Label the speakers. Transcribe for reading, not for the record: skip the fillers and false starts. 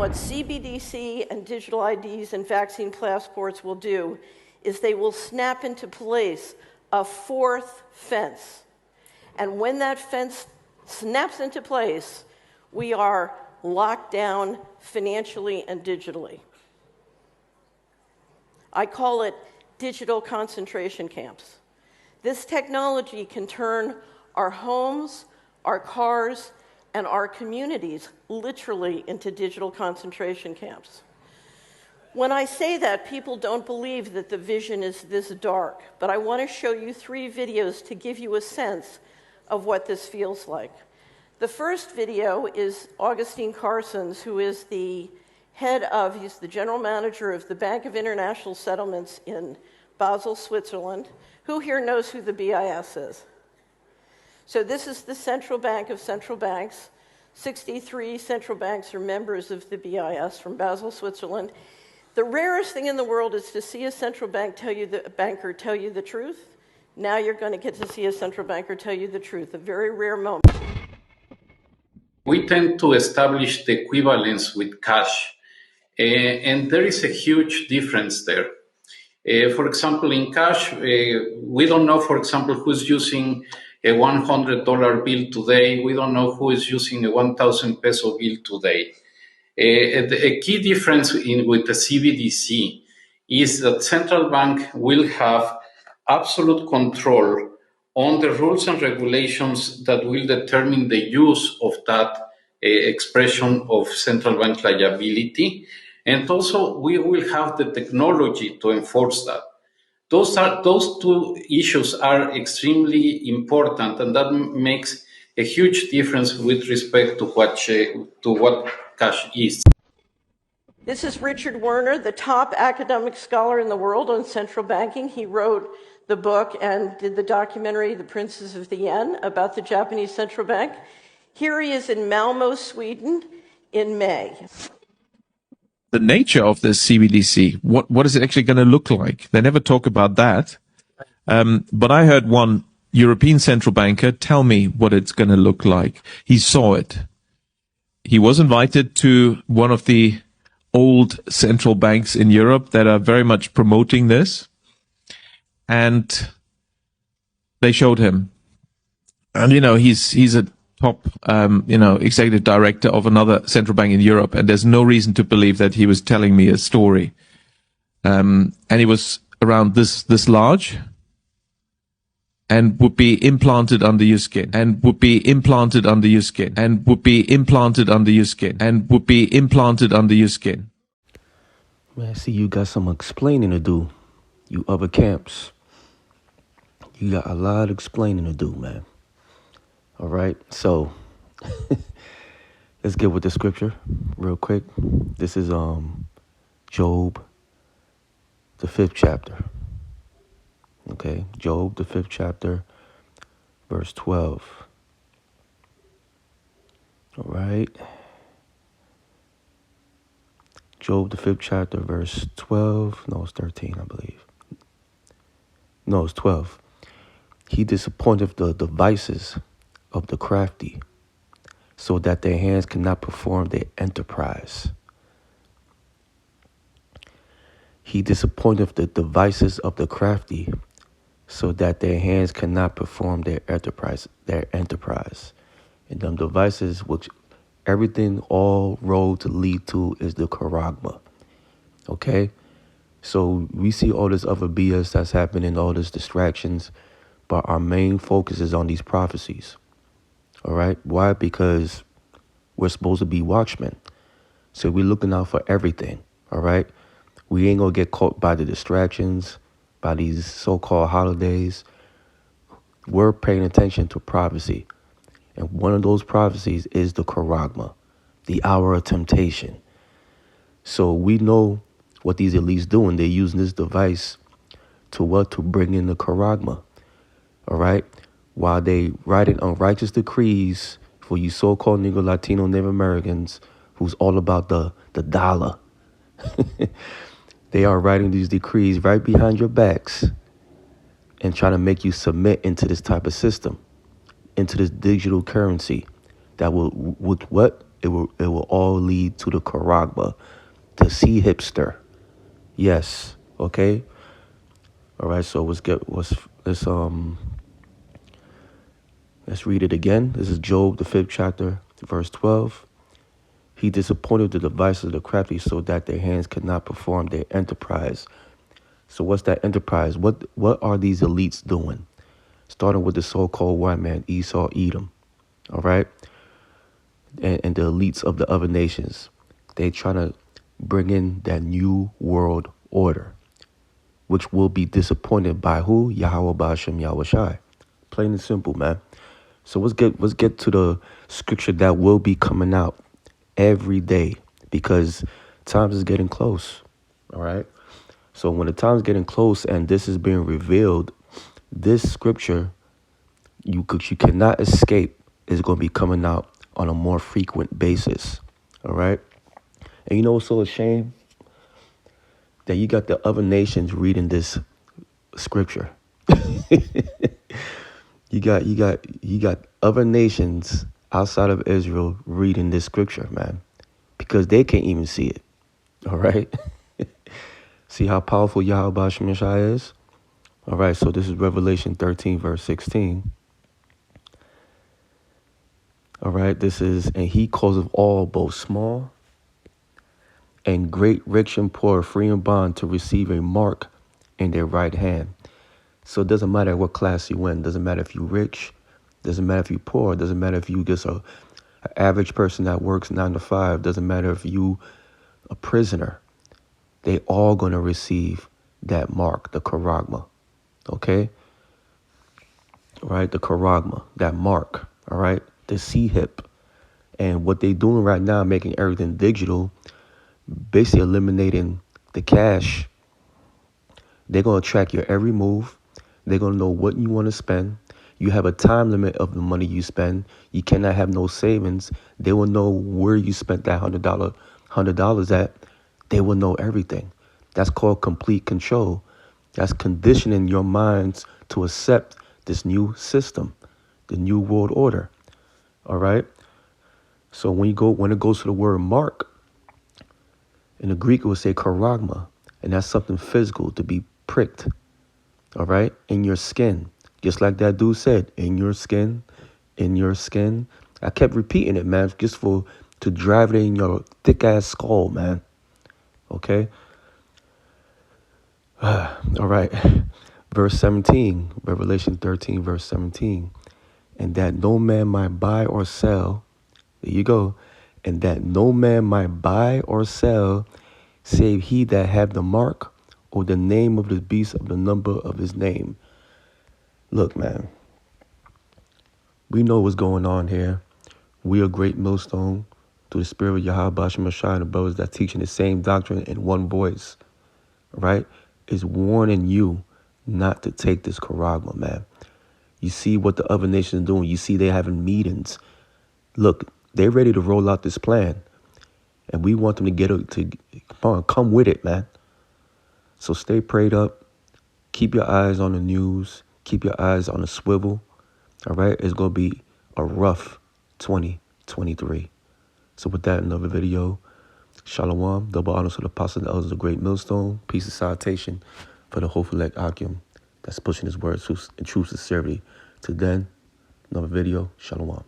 Speaker 1: What CVDC and digital IDs and vaccine passports will do is they will snap into place a fourth fence. And when that fence snaps into place, we are locked down financially and digitally. I call it digital concentration camps. This technology can turn our homes, our cars, and our communities literally into digital concentration camps. When I say that, people don't believe that the vision is this dark, but I want to show you 3 videos to give you a sense of what this feels like. The first video is Augustine Carson's, who is he's the general manager of the Bank of International Settlements in Basel, Switzerland. Who here knows who the BIS is? So this is the central bank of central banks. 63 central banks are members of the BIS from Basel, Switzerland. The rarest thing in the world is to see a central banker tell you the truth. Now you're going to get to see a central banker tell you the truth, a very rare moment.
Speaker 2: We tend to establish the equivalence with cash, and there is a huge difference there. For example, in cash, we don't know, for example, who's using a $100 bill today. We don't know who is using a 1,000 peso bill today. A key difference with the CVDC is that central bank will have absolute control on the rules and regulations that will determine the use of that expression of central bank liability. And also, we will have the technology to enforce that. Those 2 issues are extremely important, and that makes a huge difference with respect to what cash is.
Speaker 1: This is Richard Werner, the top academic scholar in the world on central banking. He wrote the book and did the documentary, The Princes of the Yen, about the Japanese central bank. Here he is in Malmo, Sweden, in May.
Speaker 3: The nature of this CVDC, what is it actually going to look like? They never talk about that. But I heard one European central banker tell me what it's going to look like. He saw it. He was invited to one of the old central banks in Europe that are very much promoting this. And they showed him. And, he's a top, executive director of another central bank in Europe, and there's no reason to believe that he was telling me a story. And he was around this large, and would be implanted under your skin, and would be implanted under your skin, and would be implanted under your skin, and would be implanted under your skin.
Speaker 4: Man, I see you got some explaining to do, you other camps. You got a lot of explaining to do, man. All right, so let's get with the scripture real quick. This is Job, the 5th chapter. Okay, Job, the 5th chapter, verse 12. All right. Job, the 5th chapter, verse 12. No, it's 13, I believe. No, it's 12. He disappointeth the devices of the crafty, so that their hands cannot perform their enterprise. He disappointeth the devices of the crafty, so that their hands cannot perform their enterprise. And them devices, which everything, all roads lead to, is the Quaragma. Okay? So we see all this other BS that's happening, all these distractions, but our main focus is on these prophecies. All right? Why? Because we're supposed to be watchmen. So we're looking out for everything. All right? We ain't going to get caught by the distractions, by these so-called holidays. We're paying attention to prophecy. And one of those prophecies is the Quaragma, the hour of temptation. So we know what these elites doing. They're using this device to what? To bring in the Quaragma. All right? While they writing unrighteous decrees for you so-called Negro, Latino, Native Americans, who's all about the dollar. They are writing these decrees right behind your backs and trying to make you submit into this type of system, into this digital currency that will what? it will all lead to the Quaragma, the sea hipster. Yes. Okay. All right. So let's read it again. This is Job, the 5th chapter, verse 12. He disappointed the devices of the crafty so that their hands could not perform their enterprise. So what's that enterprise? What are these elites doing? Starting with the so-called white man, Esau, Edom. All right. And the elites of the other nations. They trying to bring in that new world order, which will be disappointed by who? Yahweh Ba'ashem Yahweh Shai. Plain and simple, man. So let's get to the scripture that will be coming out every day, because times is getting close. All right. So when the time's getting close and this is being revealed, this scripture you cannot escape is going to be coming out on a more frequent basis. All right. And you know what's so a shame? That you got the other nations reading this scripture. You got other nations outside of Israel reading this scripture, man, because they can't even see it. All right. See how powerful Yahweh Ba'ashem Yeshai is? All right. So this is Revelation 13, verse 16. All right. This is, and he causeth all, both small and great, rich and poor, free and bond, to receive a mark in their right hand. So it doesn't matter what class you in. Doesn't matter if you're rich. Doesn't matter if you're poor. Doesn't matter if you just an average person that works 9 to 5. Doesn't matter if you a prisoner. They all going to receive that mark, the Quaragma. Okay? All right, the Quaragma, that mark. All right? The C-hip. And what they doing right now, making everything digital, basically eliminating the cash. They're going to track your every move. They're going to know what you want to spend. You have a time limit of the money you spend. You cannot have no savings. They will know where you spent that $100 at. They will know everything. That's called complete control. That's conditioning your minds to accept this new system, the new world order. All right. So when it goes to the word mark, in the Greek it would say Quaragma, and that's something physical, to be pricked. All right, in your skin, just like that dude said, in your skin, in your skin. I kept repeating it, man, just to drive it in your thick ass skull, man. Okay. All right. Verse 17, Revelation 13, verse 17. And that no man might buy or sell. There you go. And that no man might buy or sell, save he that have the mark or the name of the beast of the number of his name. Look, man, we know what's going on here. We are Great Millstone, through the spirit of Yahweh Ba'ashem Yeshai and the brothers that teaching the same doctrine in one voice, right? Is warning you not to take this Quaragma, man. You see what the other nations are doing. You see they having meetings. Look, they're ready to roll out this plan. And we want them to come with it, man. So stay prayed up. Keep your eyes on the news. Keep your eyes on the swivel. All right? It's going to be a rough 2023. So with that, another video. Shalom. Double honors to the apostles and elders of the Great Millstone. Peace and salutation for the hopeful elect Akim that's pushing his words in true sincerity. Till then, another video. Shalom.